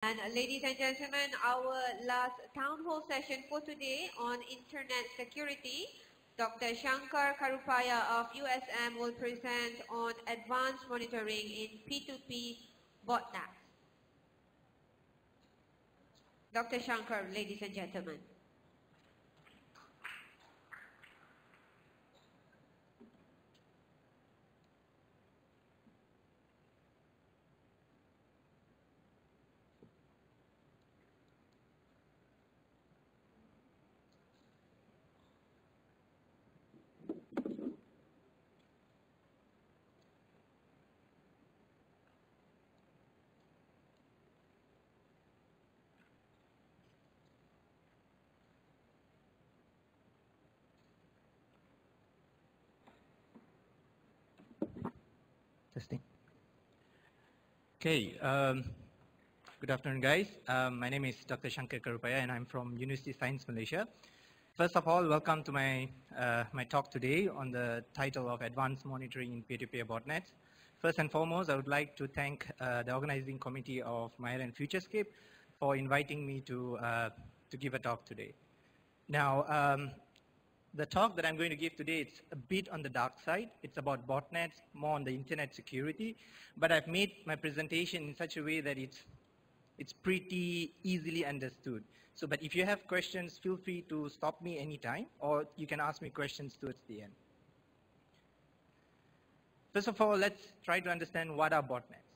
And ladies and gentlemen, our last town hall session for today on internet security, Dr. Shankar Karuppayah of USM will present on advanced monitoring in P2P botnet. Dr. Shankar, ladies and gentlemen. Testing. Okay, good afternoon, guys. My name is Dr. Shankar Karuppayah, and I'm from University of Science Malaysia. First of all, welcome to my talk today on the title of Advanced Monitoring in Peer-to-Peer Botnets. First and foremost, I would like to thank the organizing committee of Maya and Futurescape for inviting me to give a talk today. Now, the talk that I'm going to give today, it's a bit on the dark side. It's about botnets, more on the internet security. But I've made my presentation in such a way that it's pretty easily understood. So, but if you have questions, feel free to stop me anytime, or you can ask me questions towards the end. First of all, let's try to understand what are botnets.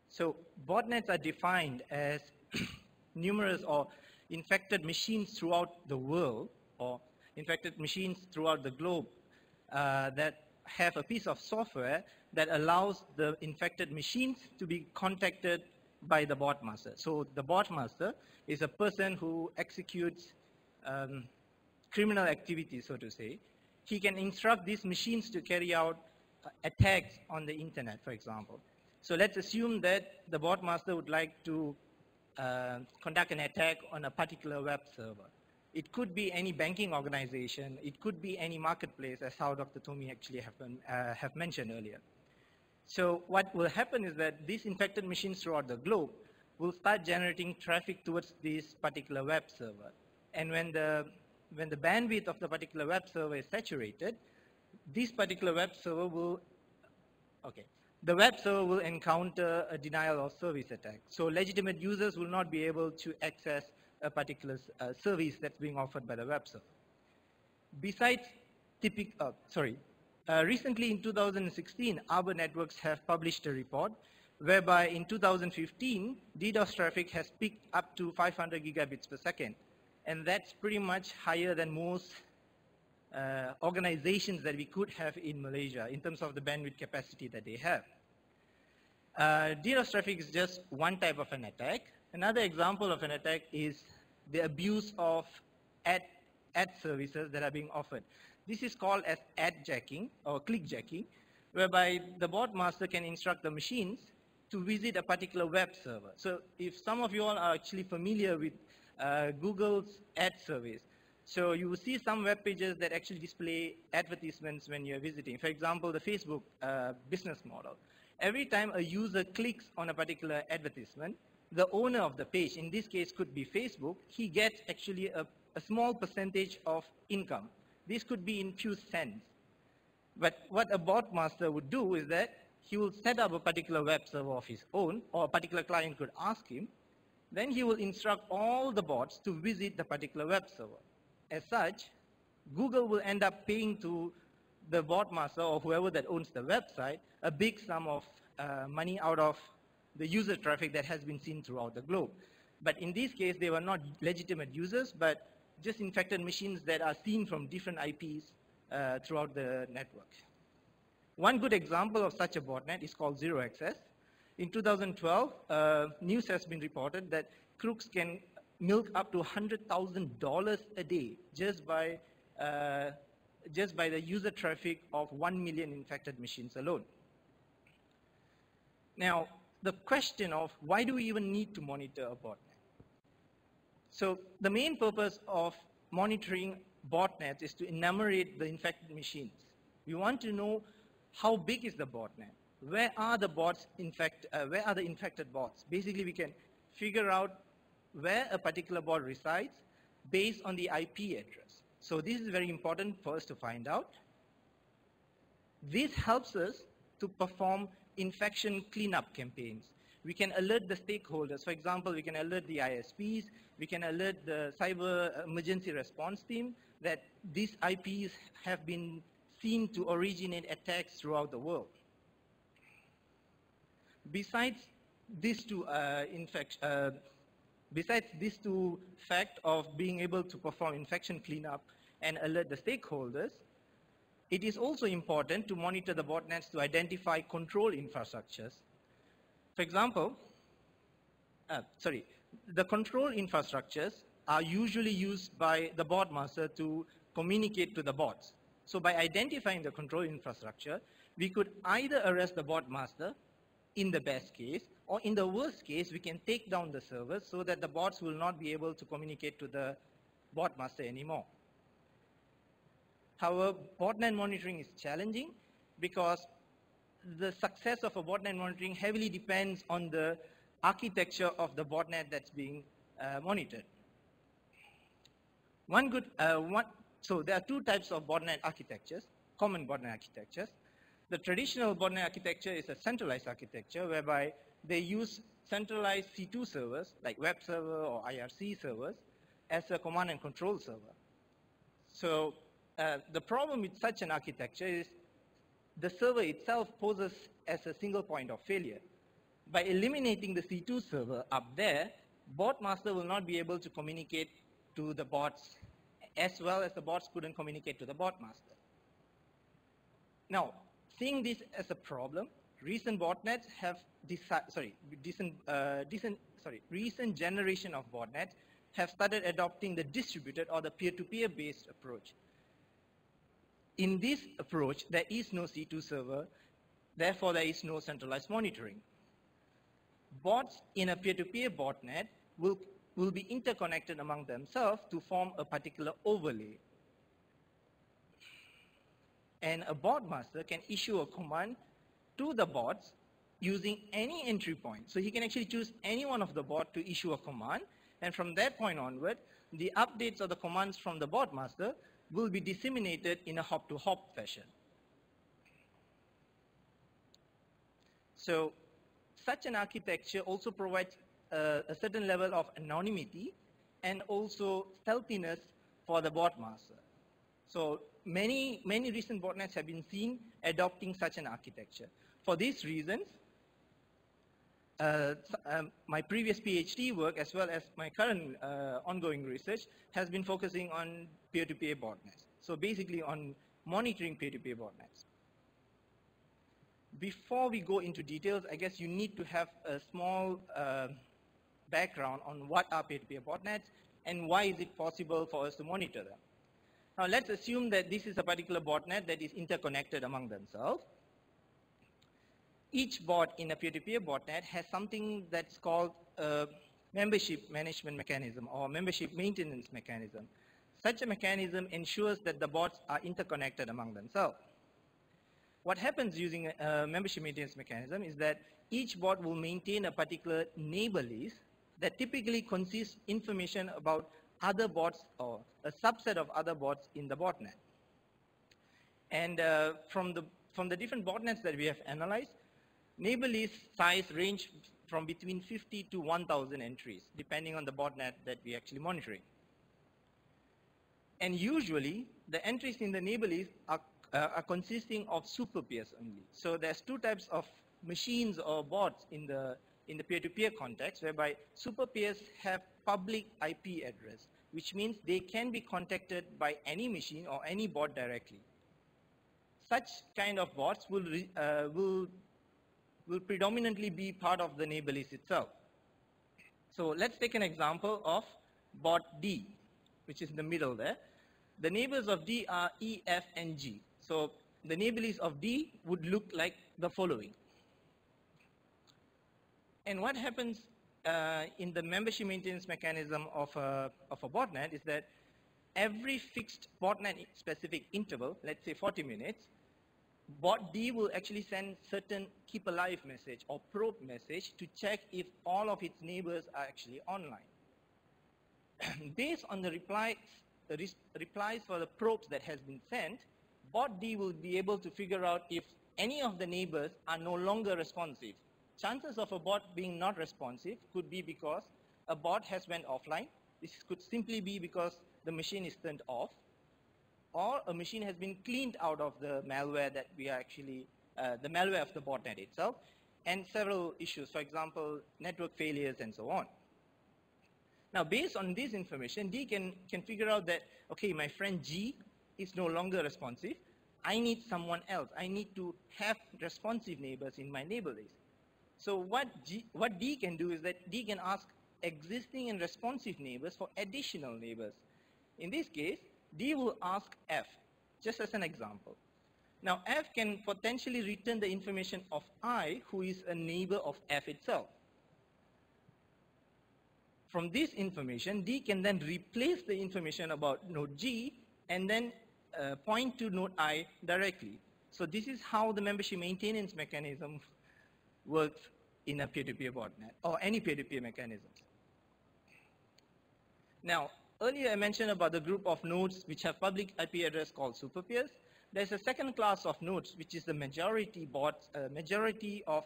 So, botnets are defined as numerous or infected machines throughout the world, or infected machines throughout the globe that have a piece of software that allows the infected machines to be contacted by the bot master. So the bot master is a person who executes criminal activities, so to say. He can instruct these machines to carry out attacks on the internet, for example. So let's assume that the bot master would like to conduct an attack on a particular web server. It could be any banking organization. It could be any marketplace, as how Dr. Tommy actually have mentioned earlier. So what will happen is that these infected machines throughout the globe will start generating traffic towards this particular web server. And when the bandwidth of the particular web server is saturated, this particular web server will, the web server will encounter a denial of service attack. So legitimate users will not be able to access a particular service that's being offered by the web server. Besides recently in 2016, Arbor Networks have published a report whereby in 2015, DDoS traffic has peaked up to 500 gigabits per second. And that's pretty much higher than most organizations that we could have in Malaysia in terms of the bandwidth capacity that they have. DDoS traffic is just one type of an attack. Another example of an attack is the abuse of ad services that are being offered. This is called as ad jacking or click jacking, whereby the bot master can instruct the machines to visit a particular web server. So if some of you all are actually familiar with Google's ad service, so you will see some web pages that actually display advertisements when you're visiting. For example, the Facebook business model. Every time a user clicks on a particular advertisement, the owner of the page, in this case could be Facebook, he gets actually a small percentage of income. This could be in few cents. But what a bot master would do is that he will set up a particular web server of his own, or a particular client could ask him. Then he will instruct all the bots to visit the particular web server. As such, Google will end up paying to the bot master or whoever that owns the website a big sum of money out of the user traffic that has been seen throughout the globe. But in this case, they were not legitimate users, but just infected machines that are seen from different IPs throughout the network. One good example of such a botnet is called Zero Access. In 2012, news has been reported that crooks can milk up to $100,000 a day just by the user traffic of 1 million infected machines alone. Now, the question of why do we even need to monitor a botnet? So the main purpose of monitoring botnets is to enumerate the infected machines. We want to know how big is the botnet? Where are the bots where are the infected bots? Basically, we can figure out where a particular bot resides based on the IP address. So this is very important for us to find out. This helps us to perform infection cleanup campaigns. We can alert the stakeholders. For example, we can alert the ISPs, we can alert the cyber emergency response team that these IPs have been seen to originate attacks throughout the world. Besides these two fact of being able to perform infection cleanup and alert the stakeholders, it is also important to monitor the botnets to identify control infrastructures. For example, the control infrastructures are usually used by the bot master to communicate to the bots. So by identifying the control infrastructure, we could either arrest the bot master in the best case, or in the worst case, we can take down the servers so that the bots will not be able to communicate to the bot master anymore. However, botnet monitoring is challenging because the success of a botnet monitoring heavily depends on the architecture of the botnet that's being monitored. So there are two types of botnet architectures, common botnet architectures. The traditional botnet architecture is a centralized architecture whereby they use centralized C2 servers like web server or IRC servers as a command and control server. So the problem with such an architecture is the server itself poses as a single point of failure. By eliminating the C2 server up there, bot master will not be able to communicate to the bots as well as the bots couldn't communicate to the bot master. Now, seeing this as a problem, recent botnets have recent generation of botnets have started adopting the distributed or the peer-to-peer based approach. In this approach, there is no C2 server, therefore there is no centralized monitoring. Bots in a peer-to-peer botnet will be interconnected among themselves to form a particular overlay. And a bot master can issue a command to the bots using any entry point. So he can actually choose any one of the bot to issue a command, and from that point onward, the updates of the commands from the bot master will be disseminated in a hop-to-hop fashion. So such an architecture also provides a certain level of anonymity and also stealthiness for the bot master. So many recent botnets have been seen adopting such an architecture. For these reasons, my previous PhD work as well as my current ongoing research has been focusing on peer-to-peer botnets. So basically on monitoring peer-to-peer botnets. Before we go into details, I guess you need to have a small background on what are peer-to-peer botnets and why is it possible for us to monitor them. Now let's assume that this is a particular botnet that is interconnected among themselves. Each bot in a peer-to-peer botnet has something that's called a membership management mechanism or membership maintenance mechanism. Such a mechanism ensures that the bots are interconnected among themselves. What happens using a membership maintenance mechanism is that each bot will maintain a particular neighbor list that typically consists information about other bots or a subset of other bots in the botnet. And from the different botnets that we have analyzed, neighbor list size range from between 50 to 1,000 entries, depending on the botnet that we're actually monitoring. And usually, the entries in the neighbor list are consisting of super peers only. So there's two types of machines or bots in the peer-to-peer context, whereby super peers have public IP address, which means they can be contacted by any machine or any bot directly. Such kind of bots will predominantly be part of the neighbor list itself. So let's take an example of bot D, which is in the middle there. The neighbors of D are E, F, and G. So the neighbor list of D would look like the following. And what happens in the membership maintenance mechanism of a botnet is that every fixed botnet specific interval, let's say 40 minutes, bot D will actually send certain keep alive message or probe message to check if all of its neighbors are actually online. Based on the replies for the probes that has been sent, bot D will be able to figure out if any of the neighbors are no longer responsive. Chances of a bot being not responsive could be because a bot has went offline. This could simply be because the machine is turned off, or a machine has been cleaned out of the malware that we are actually, the malware of the botnet itself, and several issues, for example, network failures and so on. Now, based on this information, D can figure out that, okay, my friend G is no longer responsive. I need someone else. I need to have responsive neighbors in my neighbor list. So what D can do is that D can ask existing and responsive neighbors for additional neighbors. In this case, D will ask F, just as an example. Now, F can potentially return the information of I, who is a neighbor of F itself. From this information, D can then replace the information about node G and then point to node I directly. So this is how the membership maintenance mechanism works in a peer-to-peer botnet or any peer-to-peer mechanisms. Now, earlier I mentioned about the group of nodes which have public IP address called superpeers. There's a second class of nodes, which is the majority of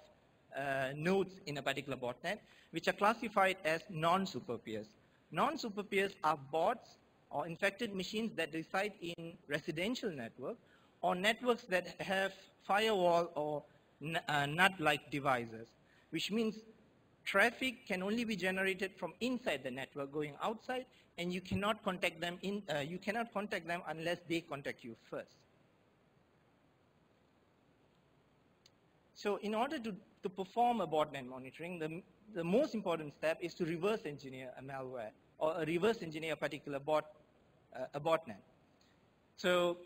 nodes in a particular botnet, which are classified as non-superpeers. Non-superpeers are bots or infected machines that reside in residential network or networks that have firewall or NAT-like devices, which means traffic can only be generated from inside the network going outside, and you cannot contact them unless they contact you first. So in order to perform a botnet monitoring, the most important step is to reverse engineer a malware or reverse engineer a particular botnet. So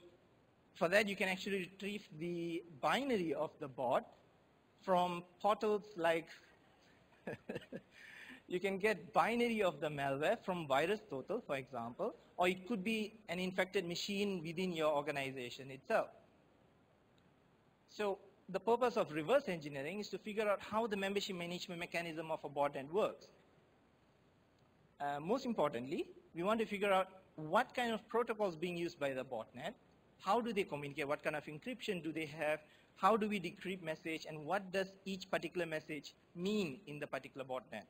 for that, you can actually retrieve the binary of the bot from portals like you can get binary of the malware from VirusTotal, for example, or it could be an infected machine within your organization itself. So the purpose of reverse engineering is to figure out how the membership management mechanism of a botnet works. Most importantly, we want to figure out what kind of protocols being used by the botnet, how do they communicate, what kind of encryption do they have, how do we decrypt message, and what does each particular message mean in the particular botnet.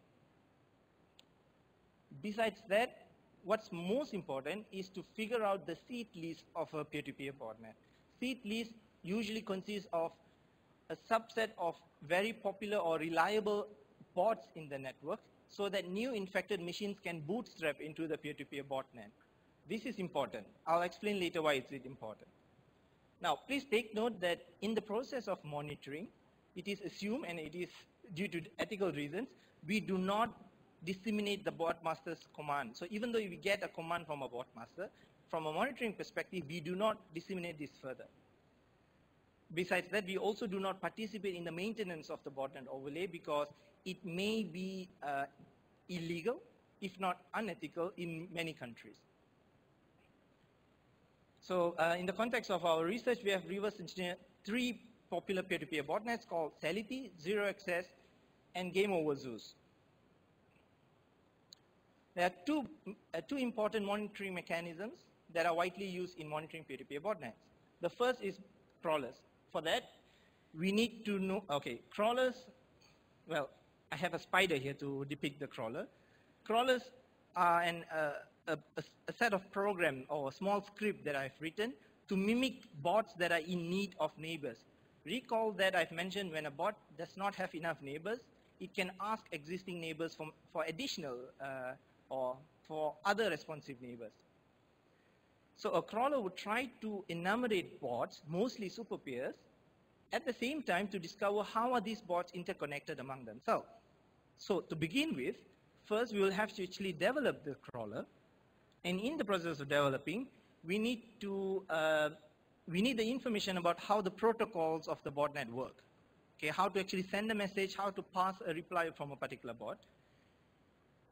Besides that, what's most important is to figure out the seed list of a peer-to-peer botnet. Seed list usually consists of a subset of very popular or reliable bots in the network so that new infected machines can bootstrap into the peer-to-peer botnet. This is important. I'll explain later why it's important. Now, please take note that in the process of monitoring, it is assumed, and it is due to ethical reasons, we do not disseminate the botmaster's command. So even though we get a command from a botmaster, from a monitoring perspective, we do not disseminate this further. Besides that, we also do not participate in the maintenance of the botnet overlay because it may be illegal, if not unethical, in many countries. So in the context of our research, we have reverse engineered 3 popular peer-to-peer botnets called Sality, Zero Access, and Game Over Zeus. There are two important monitoring mechanisms that are widely used in monitoring peer-to-peer botnets. The first is crawlers. For that, we need to know, okay, crawlers, well, I have a spider here to depict the crawler. Crawlers are a set of program or a small script that I've written to mimic bots that are in need of neighbors. Recall that I've mentioned when a bot does not have enough neighbors, it can ask existing neighbors for additional or for other responsive neighbors. So a crawler would try to enumerate bots, mostly superpeers, at the same time to discover how are these bots interconnected among themselves. So to begin with, first we will have to actually develop the crawler, and in the process of developing, we need the information about how the protocols of the botnet work. Okay, how to actually send a message, how to pass a reply from a particular bot,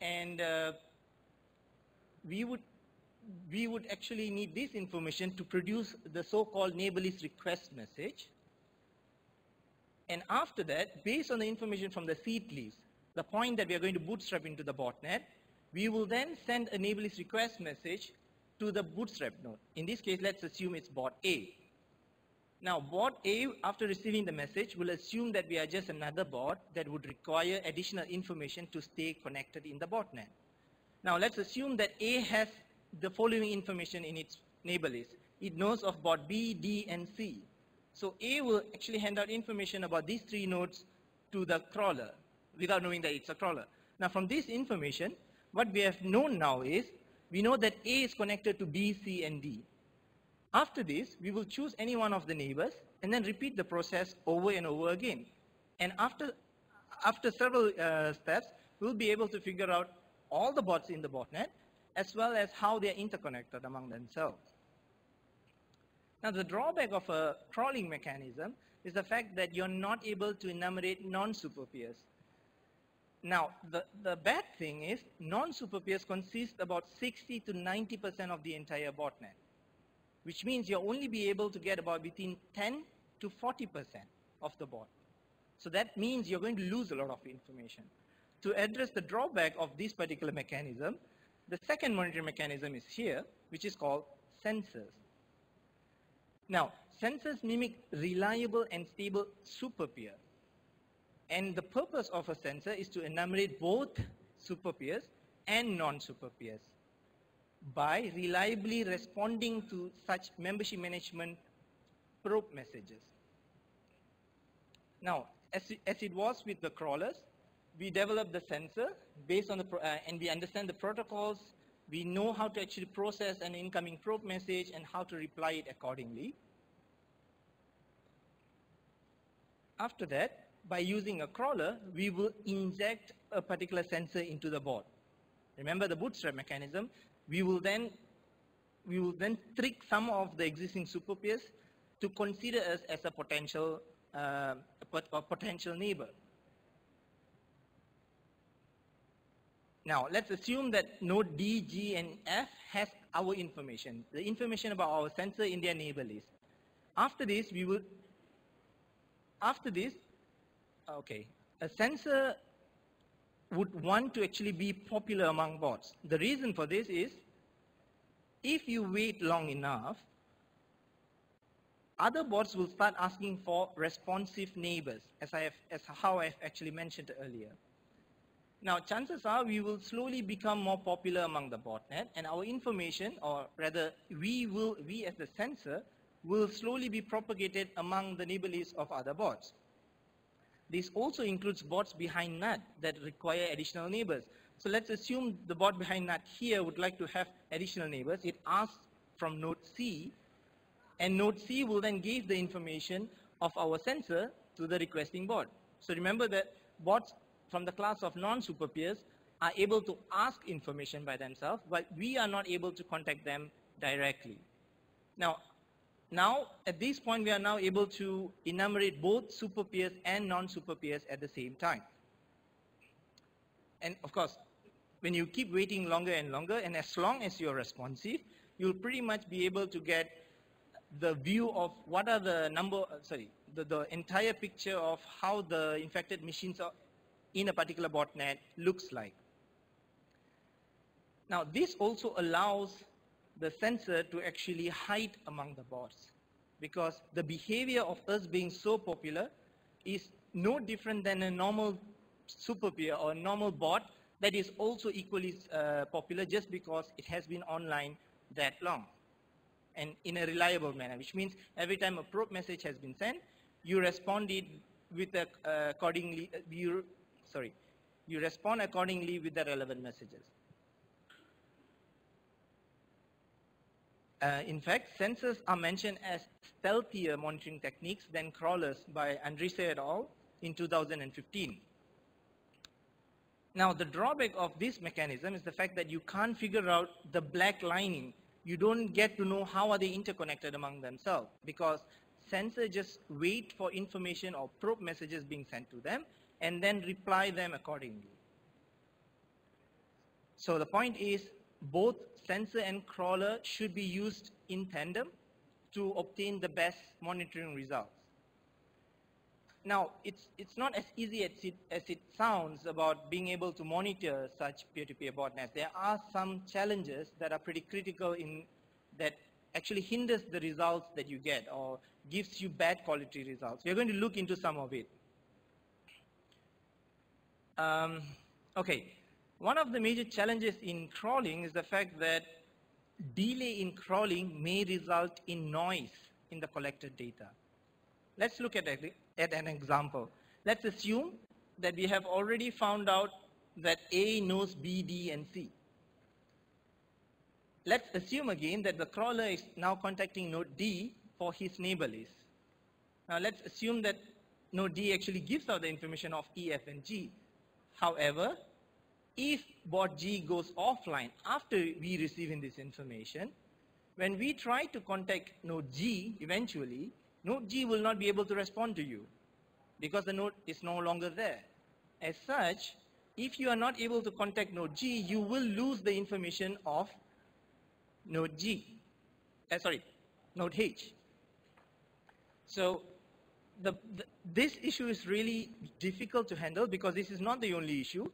and we would actually need this information to produce the so-called neighbor list request message And after that, based on the information from the seed leaves, the point that we are going to bootstrap into the botnet, we will then send a neighbor request message to the bootstrap node. In this case, let's assume it's bot A. Now, bot A, after receiving the message, will assume that we are just another bot that would require additional information to stay connected in the botnet. Now, let's assume that A has the following information in its neighbor list. It knows of bot B, D, and C. So A will actually hand out information about these three nodes to the crawler without knowing that it's a crawler. Now, from this information, what we have known now is, we know that A is connected to B, C, and D. After this, we will choose any one of the neighbors and then repeat the process over and over again. And after several steps, we'll be able to figure out all the bots in the botnet as well as how they are interconnected among themselves. Now, the drawback of a crawling mechanism is the fact that you're not able to enumerate non-super peers. Now, the bad thing is non-super peers consist about 60 to 90% of the entire botnet, which means you'll only be able to get about between 10 to 40% of the bot. So that means you're going to lose a lot of information. To address the drawback of this particular mechanism, the second monitoring mechanism is here, which is called sensors. Now, sensors mimic reliable and stable super peer. And the purpose of a sensor is to enumerate both super peers and non-super peers by reliably responding to such membership management probe messages. Now, as it was with the crawlers, we developed the sensor based on and we understand the protocols. We know how to actually process an incoming probe message and how to reply it accordingly. After that, by using a crawler, we will inject a particular sensor into the bot. Remember the bootstrap mechanism. We will then trick some of the existing super peers to consider us as a potential neighbor. Now, let's assume that node D, G, and F has our information, the information about our sensor in their neighbor list. After this, a sensor would want to actually be popular among bots. The reason for this is, if you wait long enough, other bots will start asking for responsive neighbors, as how I've actually mentioned earlier. Now, chances are we will slowly become more popular among the botnet, and our information, or rather, we as the sensor, will slowly be propagated among the neighbor list of other bots. This also includes bots behind NUT that require additional neighbors. So let's assume the bot behind NUT here would like to have additional neighbors. It asks from node C, and node C will then give the information of our sensor to the requesting bot. So remember that bots from the class of non-super peers are able to ask information by themselves, but we are not able to contact them directly. Now, at this point, we are now able to enumerate both super peers and non-super peers at the same time. And of course, when you keep waiting longer and longer, and as long as you're responsive, you'll pretty much be able to get the view of what are the the entire picture of how the infected machines are in a particular botnet looks like. Now, this also allows the sensor to actually hide among the bots, because the behavior of us being so popular is no different than a normal super peer or a normal bot that is also equally popular just because it has been online that long and in a reliable manner, which means every time a probe message has been sent, you respond it with you respond accordingly with the relevant messages. In fact, sensors are mentioned as stealthier monitoring techniques than crawlers by Andrisse et al. In 2015. Now, the drawback of this mechanism is the fact that you can't figure out the black lining. You don't get to know how are they interconnected among themselves, because sensors just wait for information or probe messages being sent to them and then reply them accordingly. So the point is, both sensor and crawler should be used in tandem to obtain the best monitoring results. Now, it's not as easy as it sounds about being able to monitor such peer-to-peer botnets. There are some challenges that are pretty critical that actually hinders the results that you get or gives you bad quality results. We're going to look into some of it. Okay, one of the major challenges in crawling is the fact that delay in crawling may result in noise in the collected data. Let's look at an example. Let's assume that we have already found out that A knows B, D, and C. Let's assume again that the crawler is now contacting node D for his neighbor list. Now let's assume that node D actually gives out the information of E, F, and G. However, if bot G goes offline after we receiving this information, when we try to contact node G eventually, node G will not be able to respond to you because the node is no longer there. As such, if you are not able to contact node G, you will lose the information of node node H. So this issue is really difficult to handle because this is not the only issue.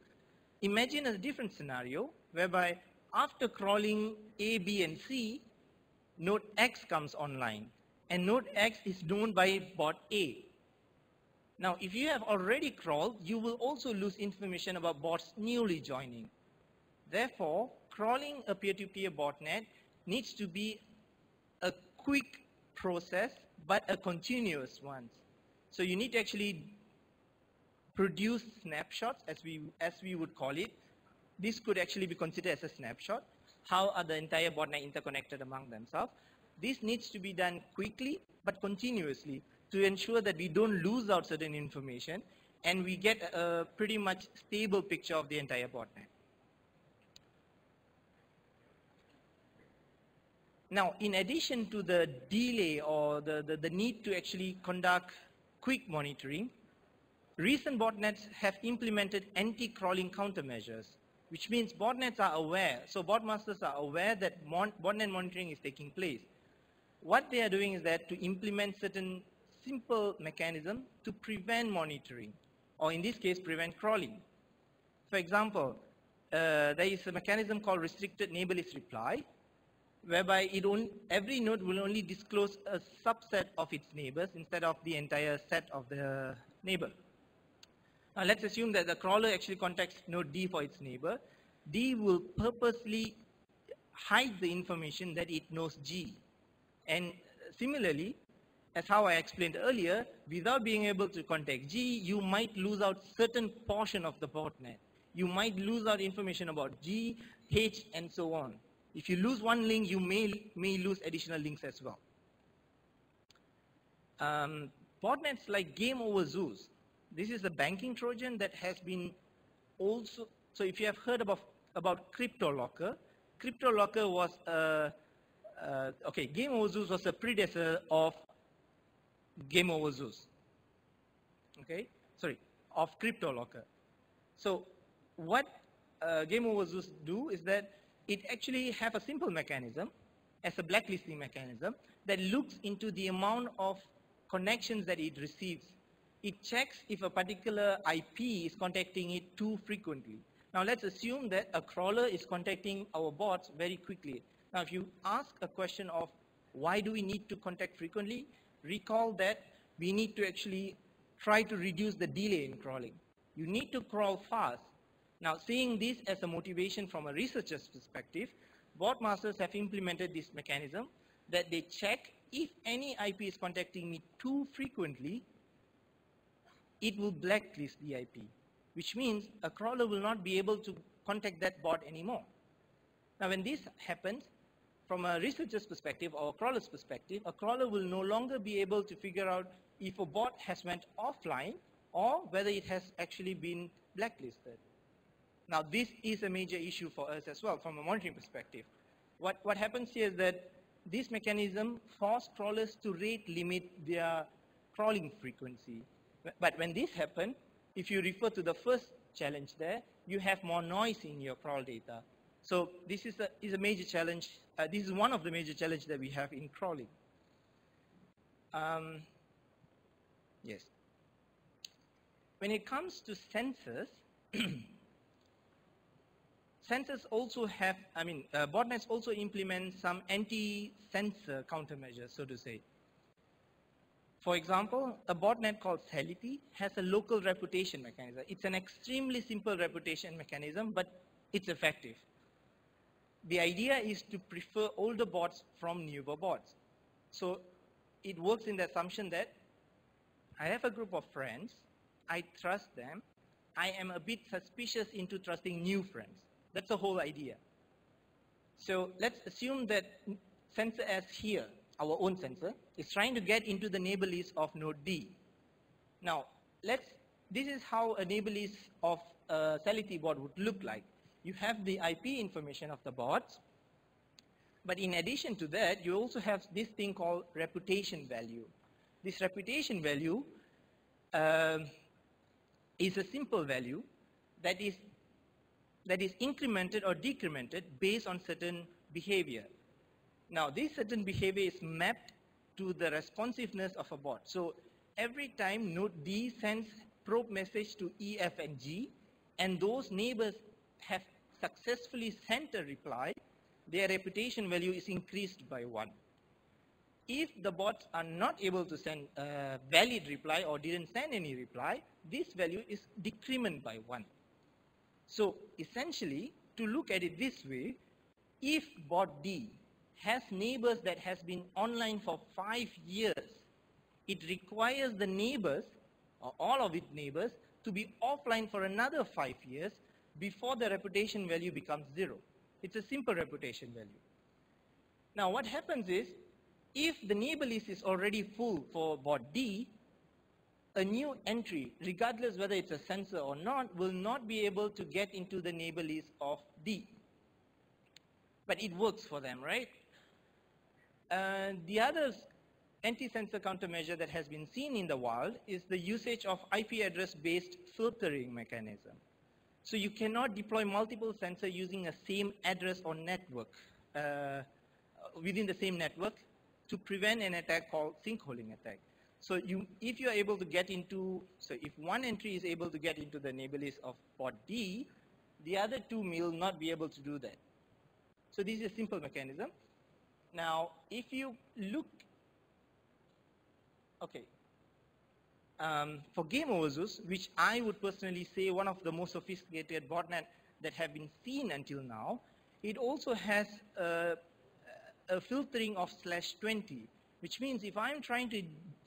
Imagine a different scenario whereby after crawling A, B, and C, node X comes online, and node X is known by bot A. Now, if you have already crawled, you will also lose information about bots newly joining. Therefore, crawling a peer-to-peer botnet needs to be a quick process, but a continuous one. So you need to actually produce snapshots, as we would call it. This could actually be considered as a snapshot. How are the entire botnet interconnected among themselves? This needs to be done quickly but continuously to ensure that we don't lose out certain information and we get a pretty much stable picture of the entire botnet. Now, in addition to the delay or the need to actually conduct quick monitoring, recent botnets have implemented anti-crawling countermeasures, which means botnets are aware, so botmasters are aware that botnet monitoring is taking place. What they are doing is that to implement certain simple mechanism to prevent monitoring, or in this case, prevent crawling. For example, there is a mechanism called restricted neighbor list reply, whereby every node will only disclose a subset of its neighbors instead of the entire set of the neighbor. Now let's assume that the crawler actually contacts node D for its neighbor. D will purposely hide the information that it knows G. And similarly, as how I explained earlier, without being able to contact G, you might lose out certain portion of the botnet. You might lose out information about G, H, and so on. If you lose one link, you may lose additional links as well. Botnets like Game Over Zeus. This is a banking Trojan that has been also, so if you have heard about CryptoLocker, CryptoLocker was Game Over Zeus was a predecessor of Game Over Zeus. Of CryptoLocker. So what Game Over Zeus do is that it actually have a simple mechanism as a blacklisting mechanism that looks into the amount of connections that it receives. It checks if a particular IP is contacting it too frequently. Now let's assume that a crawler is contacting our bots very quickly. Now if you ask a question of why do we need to contact frequently, recall that we need to actually try to reduce the delay in crawling. You need to crawl fast. Now seeing this as a motivation from a researcher's perspective, botmasters have implemented this mechanism that they check if any IP is contacting me too frequently, it will blacklist the IP, which means a crawler will not be able to contact that bot anymore. Now when this happens, from a researcher's perspective or a crawler's perspective, a crawler will no longer be able to figure out if a bot has went offline or whether it has actually been blacklisted. Now this is a major issue for us as well from a monitoring perspective. What happens here is that this mechanism forces crawlers to rate limit their crawling frequency. But when this happens, if you refer to the first challenge there, you have more noise in your crawl data. So this is a major challenge. This is one of the major challenges that we have in crawling. Yes. when it comes to sensors, sensors also have, botnets also implement some anti-sensor countermeasures, so to say. For example, a botnet called Celity has a local reputation mechanism. It's an extremely simple reputation mechanism, but it's effective. The idea is to prefer older bots from newer bots. So it works in the assumption that I have a group of friends, I trust them, I am a bit suspicious into trusting new friends. That's the whole idea. So let's assume that sensor S here, our own sensor, is trying to get into the neighbor list of node D. Now, this is how a neighbor list of a Celity bot would look like. You have the IP information of the bots, but in addition to that, you also have this thing called reputation value. This reputation value is a simple value that is incremented or decremented based on certain behavior. Now, this certain behavior is mapped to the responsiveness of a bot. So every time node D sends probe message to E, F, and G, and those neighbors have successfully sent a reply, their reputation value is increased by 1. If the bots are not able to send a valid reply or didn't send any reply, this value is decrement by 1. So essentially, to look at it this way, if bot D has neighbors that has been online for 5 years, it requires the neighbors, or all of its neighbors, to be offline for another 5 years before the reputation value becomes 0. It's a simple reputation value. Now what happens is, if the neighbor list is already full for bot D, a new entry, regardless whether it's a sensor or not, will not be able to get into the neighbor list of D. But it works for them, right? The other anti-sensor countermeasure that has been seen in the wild is the usage of IP address-based filtering mechanism. So you cannot deploy multiple sensors using a same address or network within the same network to prevent an attack called sinkholing attack. So if you are able to get into, so if one entry is able to get into the neighbor list of bot D, the other two will not be able to do that. So this is a simple mechanism. Now, if you look, okay, for game overzoos, which I would personally say one of the most sophisticated botnet that have been seen until now, it also has a filtering of /20, which means if I'm trying to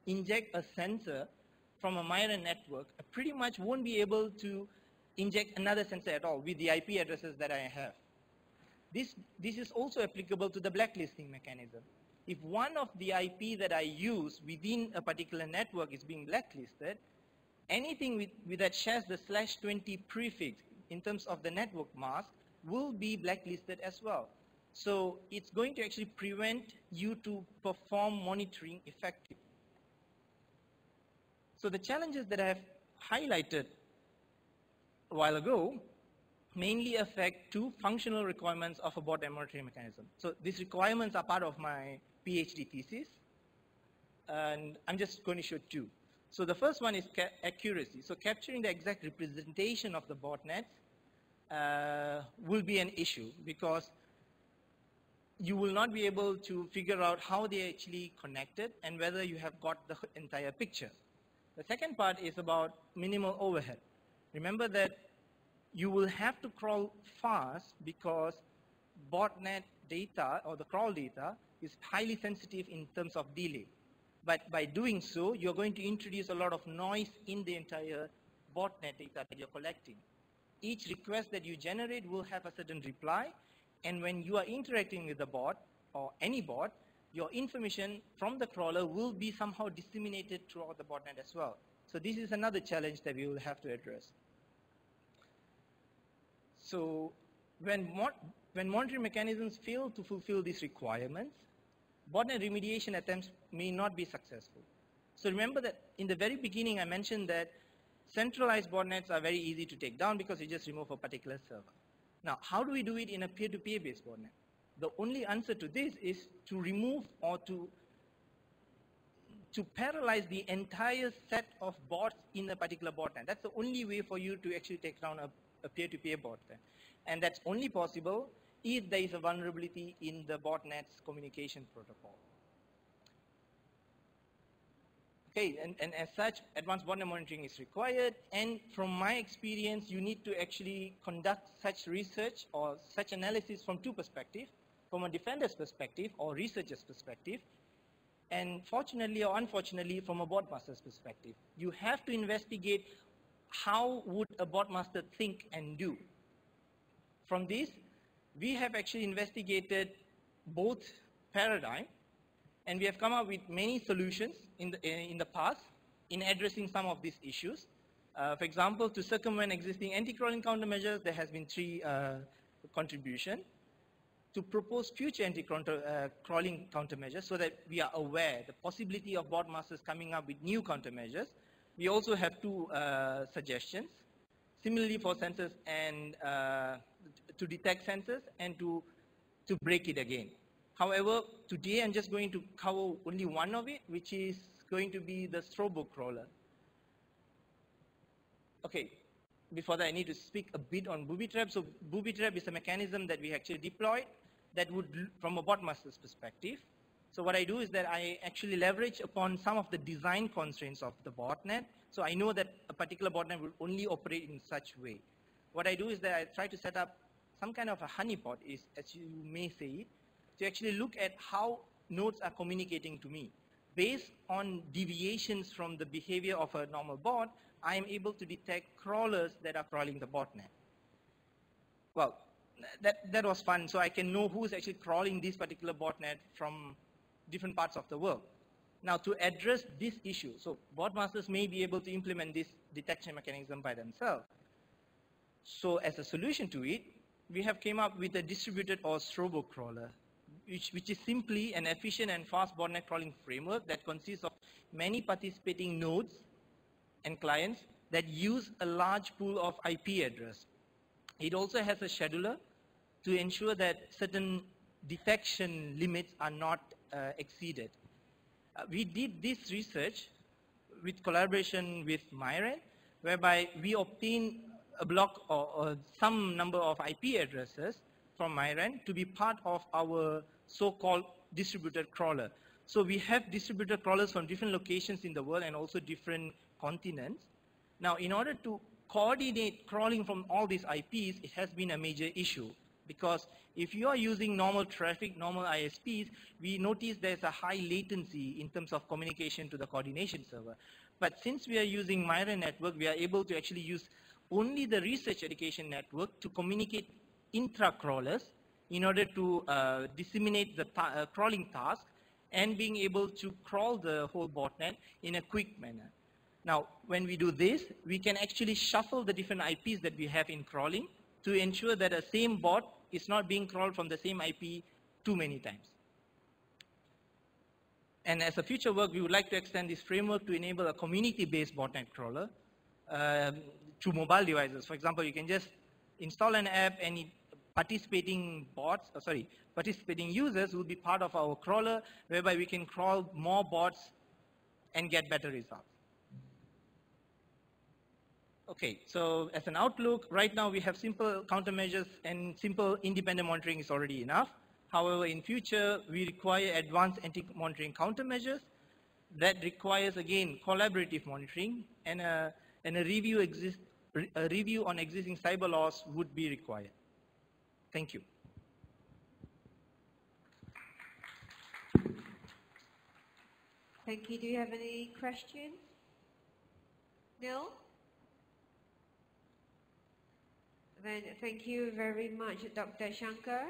inject a sensor from a minor network, I pretty much won't be able to inject another sensor at all with the IP addresses that I have. This is also applicable to the blacklisting mechanism. If one of the IP that I use within a particular network is being blacklisted, anything with that shares the /20 prefix in terms of the network mask will be blacklisted as well. So it's going to actually prevent you to perform monitoring effectively. So the challenges that I have highlighted a while ago mainly affect two functional requirements of a bot monitoring mechanism. So these requirements are part of my PhD thesis, and I'm just going to show two. So the first one is accuracy. So capturing the exact representation of the botnets will be an issue because you will not be able to figure out how they actually connected and whether you have got the entire picture. The second part is about minimal overhead. Remember that you will have to crawl fast because botnet data or the crawl data is highly sensitive in terms of delay. But by doing so, you're going to introduce a lot of noise in the entire botnet data that you're collecting. Each request that you generate will have a certain reply, and when you are interacting with the bot or any bot, your information from the crawler will be somehow disseminated throughout the botnet as well. So this is another challenge that we will have to address. So when monitoring mechanisms fail to fulfill these requirements, botnet remediation attempts may not be successful. So remember that in the very beginning I mentioned that centralized botnets are very easy to take down because you just remove a particular server. Now, how do we do it in a peer-to-peer based botnet? The only answer to this is to remove or to to parallelize the entire set of bots in a particular botnet. That's the only way for you to actually take down a peer-to-peer botnet. And that's only possible if there is a vulnerability in the botnet's communication protocol. Okay, and as such, advanced botnet monitoring is required, and from my experience, you need to actually conduct such research or such analysis from two perspectives, from a defender's perspective or researcher's perspective, and fortunately or unfortunately, from a botmaster's perspective. You have to investigate how would a botmaster think and do. From this, we have actually investigated both paradigms, and we have come up with many solutions in the past in addressing some of these issues. For example, to circumvent existing anti-crawling countermeasures, there has been 3 contributions. To propose future anti-crawling countermeasures so that we are aware the possibility of botmasters coming up with new countermeasures. We also have 2 suggestions. Similarly for sensors and to detect sensors and to break it again. However, today I'm just going to cover only one of it, which is going to be the strobo crawler. Okay, before that I need to speak a bit on booby trap. So booby trap is a mechanism that we actually deployed that would, from a botmaster's perspective. So what I do is that I actually leverage upon some of the design constraints of the botnet. So I know that a particular botnet will only operate in such way. What I do is that I try to set up some kind of a honeypot, as you may say it, to actually look at how nodes are communicating to me. Based on deviations from the behavior of a normal bot, I am able to detect crawlers that are crawling the botnet. Well, that was fun, so I can know who is actually crawling this particular botnet from different parts of the world. Now, to address this issue, so botmasters may be able to implement this detection mechanism by themselves. So as a solution to it, we have came up with a distributed or strobo crawler, which is simply an efficient and fast botnet crawling framework that consists of many participating nodes and clients that use a large pool of IP address. It also has a scheduler to ensure that certain detection limits are not exceeded. We did this research with collaboration with Myren, whereby we obtained a block or some number of IP addresses from Myren to be part of our so-called distributed crawler. So we have distributed crawlers from different locations in the world and also different continents. Now, in order to coordinate crawling from all these IPs, it has been a major issue, because if you are using normal traffic, normal ISPs, we notice there's a high latency in terms of communication to the coordination server. But since we are using Myren network, we are able to actually use only the research education network to communicate intra-crawlers in order to disseminate the crawling task and being able to crawl the whole botnet in a quick manner. Now, when we do this, we can actually shuffle the different IPs that we have in crawling to ensure that a same bot is not being crawled from the same IP too many times. And as a future work, we would like to extend this framework to enable a community-based botnet crawler through mobile devices. For example, you can just install an app and participating users will be part of our crawler, whereby we can crawl more bots and get better results. Okay, so as an outlook, right now we have simple countermeasures and simple independent monitoring is already enough. However, in future, we require advanced anti-monitoring countermeasures that requires, again, collaborative monitoring, and a review on existing cyber laws would be required. Thank you. Thank you. Do you have any questions? No? Then thank you very much, Dr. Shankar.